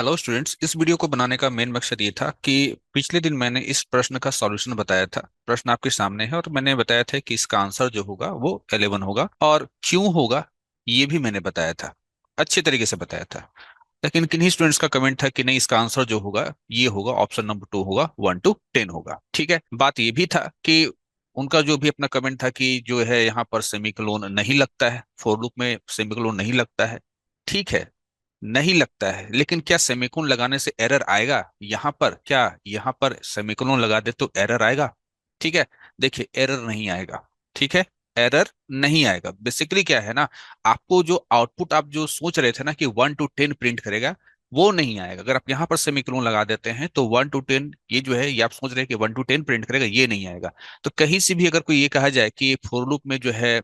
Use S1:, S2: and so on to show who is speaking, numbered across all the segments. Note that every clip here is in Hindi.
S1: हेलो स्टूडेंट्स, इस वीडियो को बनाने का मेन मकसद ये था कि पिछले दिन मैंने इस प्रश्न का सॉल्यूशन बताया था। प्रश्न आपके सामने है और मैंने बताया था कि इसका आंसर जो होगा वो 11 होगा और क्यों होगा ये भी मैंने बताया था, अच्छे तरीके से बताया था। लेकिन किन्हीं स्टूडेंट्स का कमेंट था कि नहीं, इसका आंसर जो होगा ये होगा, ऑप्शन नंबर 2 होगा, 1 to 10 होगा। ठीक है, बात ये भी था कि उनका जो भी अपना कमेंट था कि जो है यहाँ पर सेमीकोलोन नहीं लगता है, फोर लूप में सेमीकोलोन नहीं लगता है। ठीक है, नहीं लगता है, लेकिन क्या सेमीकोलन लगाने से एरर आएगा यहाँ पर? क्या यहाँ पर सेमीकोलन लगा दे तो एरर आएगा? ठीक है, देखिए एरर नहीं आएगा। ठीक है, एरर नहीं आएगा। बेसिकली क्या है ना, आपको जो आउटपुट आप जो सोच रहे थे ना कि 1 to 10 प्रिंट करेगा, वो नहीं आएगा। अगर आप यहाँ पर सेमीकोलन लगा देते हैं तो 1 to 10 ये जो है, ये आप सोच रहे हैं कि 1 to 10 प्रिंट करेगा, ये नहीं आएगा। तो कहीं से भी अगर कोई ये कहा जाए कि फोर लूप में जो है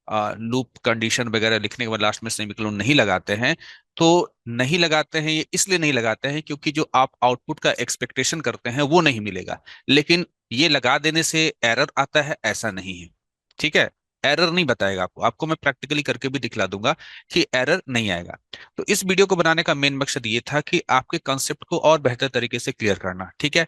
S1: लूप कंडीशन वगैरह लिखने के बाद लास्ट में सेमीकोलन नहीं लगाते हैं, तो नहीं लगाते हैं, ये इसलिए नहीं लगाते हैं क्योंकि जो आप आउटपुट का एक्सपेक्टेशन करते हैं वो नहीं मिलेगा। लेकिन ये लगा देने से एरर आता है, ऐसा नहीं है। ठीक है, एरर नहीं बताएगा आपको, आपको मैं प्रैक्टिकली करके भी दिखला दूंगा कि एरर नहीं आएगा। तो इस वीडियो को बनाने का मेन मकसद ये था कि आपके कंसेप्ट को और बेहतर तरीके से क्लियर करना। ठीक है,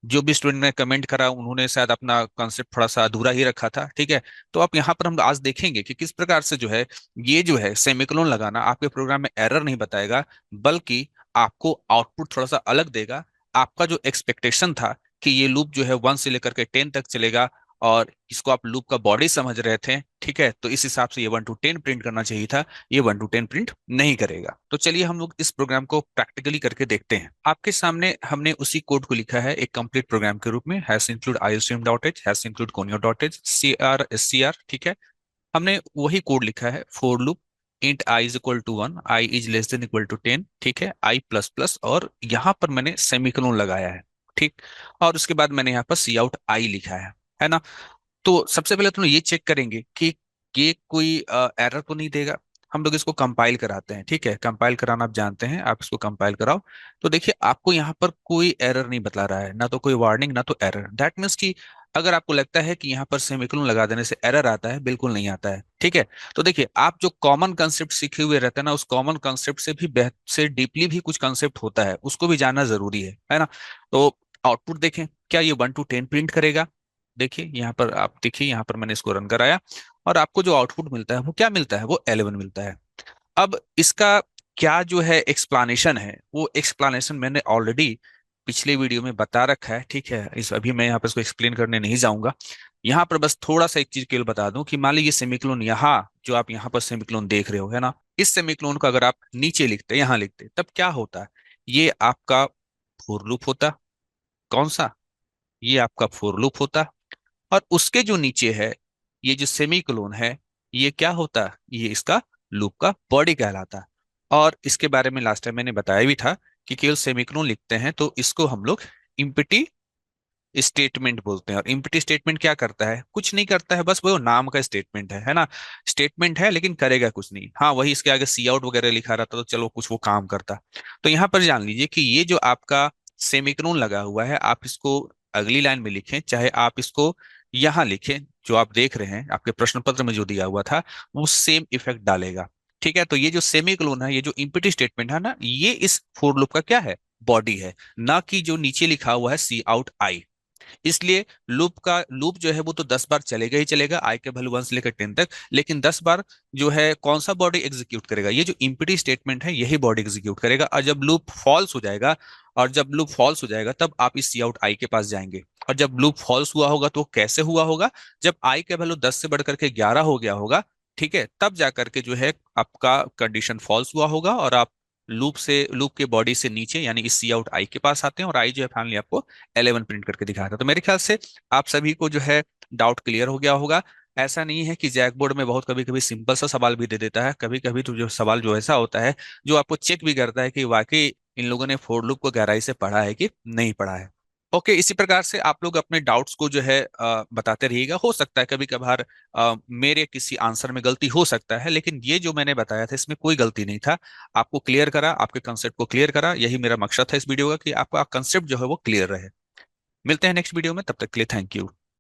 S1: जो भी स्टूडेंट ने कमेंट करा उन्होंने शायद अपना कॉन्सेप्ट थोड़ा सा अधूरा ही रखा था। ठीक है, तो आप यहाँ पर हम आज देखेंगे कि किस प्रकार से जो है ये जो है सेमिकोलॉन लगाना आपके प्रोग्राम में एरर नहीं बताएगा, बल्कि आपको आउटपुट थोड़ा सा अलग देगा। आपका जो एक्सपेक्टेशन था कि ये लूप जो है 1 से लेकर के 10 तक चलेगा और इसको आप लूप का बॉडी समझ रहे थे, ठीक है, तो इस हिसाब से ये 1 to 10 प्रिंट करना चाहिए था। ये 1 to 10 प्रिंट नहीं करेगा। तो चलिए हम लोग इस प्रोग्राम को प्रैक्टिकली करके देखते हैं। आपके सामने हमने उसी कोड को लिखा है एक कंप्लीट प्रोग्राम के रूप में, hash include iostream dot H, hash include conio dot H, C R S C R. ठीक है, हमने वही कोड लिखा है, for loop int I is equal to 1, I is less than equal to 10। ठीक है, आई प्लस प्लस, और यहाँ पर मैंने सेमीकोलन लगाया है। ठीक, और उसके बाद मैंने यहाँ पर सी आउट आई लिखा है ना। तो सबसे पहले तो ये चेक करेंगे कि ये कोई एरर तो नहीं देगा। हम लोग इसको कंपाइल कराते हैं। ठीक है, कंपाइल कराना आप जानते हैं, आप इसको कंपाइल कराओ। तो देखिए आपको यहाँ पर कोई एरर नहीं बता रहा है, ना तो कोई वार्निंग ना तो एरर। दैट मीन्स कि अगर आपको लगता है कि यहाँ पर सेमीकोलन लगा देने से एरर आता है, बिल्कुल नहीं आता है। ठीक है, तो देखिए आप जो कॉमन कंसेप्ट सीखे हुए रहते हैं ना, उस कॉमन कंसेप्ट से भी से डीपली भी कुछ कंसेप्ट होता है, उसको भी जानना जरूरी है ना। तो आउटपुट देखें, क्या ये 1 to 10 प्रिंट करेगा? देखिए यहाँ पर, आप देखिए यहाँ पर मैंने इसको रन कराया और आपको जो आउटपुट मिलता है वो क्या मिलता है? वो 11 मिलता है। अब इसका क्या जो है एक्सप्लानेशन है, वो एक्सप्लानेशन मैंने ऑलरेडी पिछले वीडियो में बता रखा है। ठीक है, इस अभी मैं यहाँ पर इसको एक्सप्लेन करने नहीं जाऊंगा। यहाँ पर बस थोड़ा सा एक चीज केवल बता दूं कि मान लीजिए ये सेमिकोलन, यहाँ जो आप यहाँ पर सेमिकोलन देख रहे हो है ना, इस सेमिकोलन को अगर आप नीचे लिखते, यहाँ लिखते, तब क्या होता? ये आपका फोर लूप होता। कौन सा? ये आपका फोर लूप होता। और उसके जो नीचे है, ये जो सेमी कोलोन है, ये क्या होता? ये इसका लूप का बॉडी कहलाता। और इसके बारे में लास्ट टाइम मैंने बताया भी था कि केवल सेमीकोलन लिखते हैं तो इसको हम लोग इम्पटी स्टेटमेंट बोलते हैं। और इम्पटी स्टेटमेंट क्या करता है? कुछ नहीं करता है, बस वो नाम का स्टेटमेंट है ना। स्टेटमेंट है लेकिन करेगा कुछ नहीं। हाँ, वही इसके आगे सी आउट वगैरह लिखा रहता तो चलो कुछ वो काम करता। तो यहाँ पर जान लीजिए कि ये जो आपका सेमीकोलन लगा हुआ है, आप इसको अगली लाइन में लिखें, चाहे आप इसको यहाँ लिखें, जो आप देख रहे हैं आपके प्रश्न पत्र में जो दिया हुआ था, वो सेम इफेक्ट डालेगा। ठीक है, तो ये जो सेमीकोलन है, ये जो इम्पटी स्टेटमेंट है ना, ये इस फोर लूप का क्या है? बॉडी है, ना कि जो नीचे लिखा हुआ है सी आउट आई। इसलिए लूप जो है वो तो 10 बार चलेगा ही चलेगा, आई के वैल्यू 1 से लेकर 10 तक। लेकिन 10 बार जो है कौन सा बॉडी एग्जीक्यूट करेगा? ये जो इम्पटी स्टेटमेंट है यही बॉडी एग्जीक्यूट करेगा। और जब लूप फॉल्स हो जाएगा, और जब लूप फॉल्स हो जाएगा तब आप इस सी आउट आई के पास जाएंगे। और जब लूप फॉल्स हुआ होगा तो कैसे हुआ होगा? जब आई के वैल्यू 10 से बढ़ करके 11 हो गया होगा, ठीक है, तब जाकर के जो है आपका कंडीशन फॉल्स हुआ होगा और आप लूप के बॉडी से नीचे यानी इस सी आउट आई के पास आते हैं, और आई जो है फाइनली आपको 11 प्रिंट करके दिखाता है। तो मेरे ख्याल से आप सभी को जो है डाउट क्लियर हो गया होगा। ऐसा नहीं है कि जैक बोर्ड में बहुत कभी कभी सिंपल सा सवाल भी दे देता है, कभी कभी तो जो सवाल जो ऐसा होता है जो आपको चेक भी करता है कि वाकई इन लोगों ने फोर लूप को गहराई से पढ़ा है कि नहीं पढ़ा है। ओके, इसी प्रकार से आप लोग अपने डाउट्स को जो है बताते रहिएगा। हो सकता है कभी कभार मेरे किसी आंसर में गलती हो सकता है, लेकिन ये जो मैंने बताया था इसमें कोई गलती नहीं था। आपको क्लियर करा, आपके कंसेप्ट को क्लियर करा, यही मेरा मकसद था इस वीडियो का, कि आपका कंसेप्ट जो है वो क्लियर रहे। मिलते हैं नेक्स्ट वीडियो में, तब तक के लिए थैंक यू।